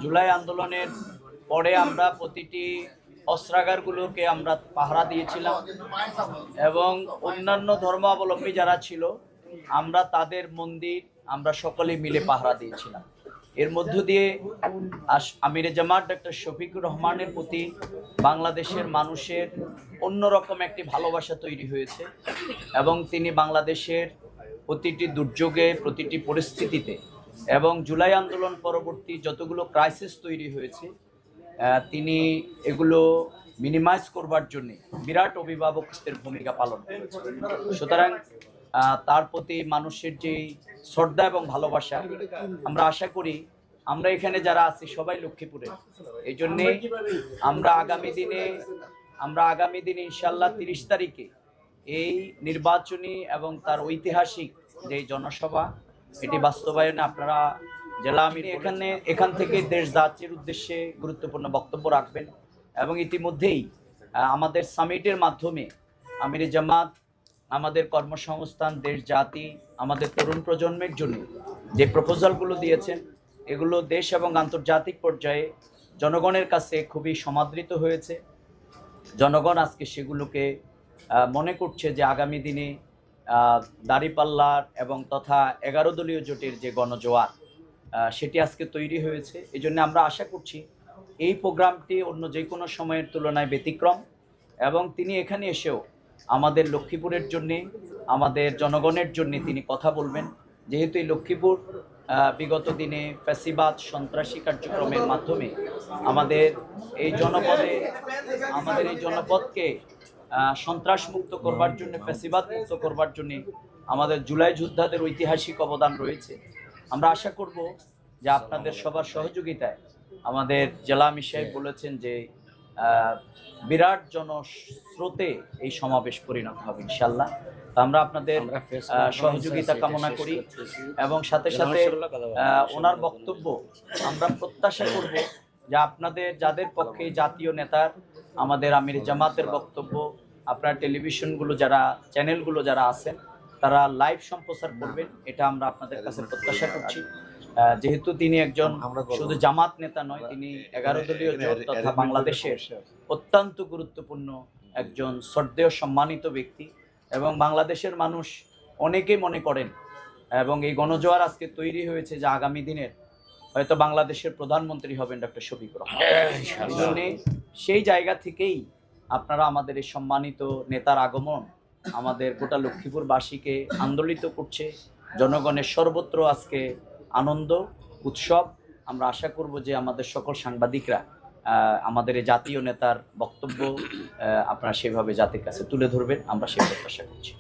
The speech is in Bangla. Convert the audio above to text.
জুলাই আন্দোলনের পরে আমরা প্রতিটি অস্ত্রাগারগুলোকে আমরা পাহারা দিয়েছিলাম এবং অন্যান্য ধর্মাবলম্বী যারা ছিল আমরা তাদের মন্দির আমরা সকলে মিলে পাহারা দিয়েছিলাম। এর মধ্য দিয়ে আমিরে জামাত ডক্টর শফিকুর রহমানের প্রতি বাংলাদেশের মানুষের অন্যরকম একটি ভালোবাসা তৈরি হয়েছে এবং তিনি বাংলাদেশের প্রতিটি দুর্যোগে প্রতিটি পরিস্থিতিতে এবং জুলাই আন্দোলন পরবর্তী যতগুলো ক্রাইসিস তৈরি হয়েছে তিনি এগুলো মিনিমাইজ করবার জন্য বিরাট অভিভাবকত্বের ভূমিকা পালন করেছে। সুতরাং তার প্রতি মানুষের যে শ্রদ্ধা এবং ভালোবাসা আমরা আশা করি আমরা এখানে যারা আছি সবাই লক্ষ্মীপুরে, এই জন্যে আমরা আগামী দিনে ইনশাল্লাহ 30 তারিখে এই নির্বাচনী এবং তার ঐতিহাসিক যে জনসভা এটি বাস্তবায়নে আপনারা জেলা আমির এখান থেকে দেশ জাতির উদ্দেশ্যে গুরুত্বপূর্ণ বক্তব্য রাখবেন এবং ইতিমধ্যেই আমাদের সামিটের মাধ্যমে আমিরে জামাত আমাদের কর্মসংস্থান, দেশ জাতি, আমাদের তরুণ প্রজন্মের জন্য যে প্রপোজালগুলো দিয়েছেন এগুলো দেশ এবং আন্তর্জাতিক পর্যায়ে জনগণের কাছে খুবই সমাদৃত হয়েছে। জনগণ আজকে সেগুলোকে মনে করছে যে আগামী দিনে দাঁড়িপাল্লার এবং তথা 11 দলীয় জোটের যে গণজোয়ার সেটি আজকে তৈরি হয়েছে। এই জন্য আমরা আশা করছি এই প্রোগ্রামটি অন্য যে কোনো সময়ের তুলনায় ব্যতিক্রম এবং তিনি এখানে এসেও আমাদের লক্ষ্মীপুরের জন্যে, আমাদের জনগণের জন্যে তিনি কথা বলবেন। যেহেতু এই লক্ষ্মীপুর বিগত দিনে ফ্যাসিবাদ সন্ত্রাসী কার্যক্রমের মাধ্যমে আমাদের এই জনপদকে সন্ত্রাস মুক্ত করবার জন্য, ফ্যাসিবাদ মুক্ত করবার জন্য আমাদের জুলাই যোদ্ধাদের ঐতিহাসিক অবদান রয়েছে। আমরা আশা করব যে আপনাদের সবার সহযোগিতায় আমাদের জেলা আমির সাহেব বলেছেন যে বিরাট জনস্রোতে এই সমাবেশ পরিণত হবে ইনশাল্লাহ। আমরা আপনাদের সহযোগিতা কামনা করি এবং সাথে সাথে ওনার বক্তব্য আমরা প্রত্যাশা করব যে আপনাদের যাদের পক্ষে জাতীয় নেতার আমাদের আমির জামাতের বক্তব্য আপনার টেলিভিশনগুলো যারা চ্যানেলগুলো যারা আছেন তারা লাইভ সম্প্রচার করবেন, এটা আমরা আপনাদের কাছে প্রত্যাশা করছি। যেহেতু তিনি একজন শুধু জামাত নেতা নয়, তিনি 11 দলীয় জোট তথা বাংলাদেশের অত্যন্ত গুরুত্বপূর্ণ একজন শ্রদ্ধেয় সম্মানিত ব্যক্তি এবং বাংলাদেশের মানুষ অনেকেই মনে করেন এবং এই গণজোয়ার আজকে তৈরি হয়েছে যে আগামী দিনের হয়তো বাংলাদেশের প্রধানমন্ত্রী হবেন ডক্টর শফিকুর রহমান। সেই জায়গা থেকেই আপনারা আমাদের এই সম্মানিত নেতার আগমন আমাদের গোটা লক্ষ্মীপুরবাসীকে আন্দোলিত করছে। জনগণের সর্বত্র আজকে আনন্দ উৎসব। আমরা আশা করব যে আমাদের সকল সাংবাদিকরা আমাদের এই জাতীয় নেতার বক্তব্য আপনারা সেভাবে জাতির কাছে তুলে ধরবেন, আমরা সেই প্রত্যাশা করছি।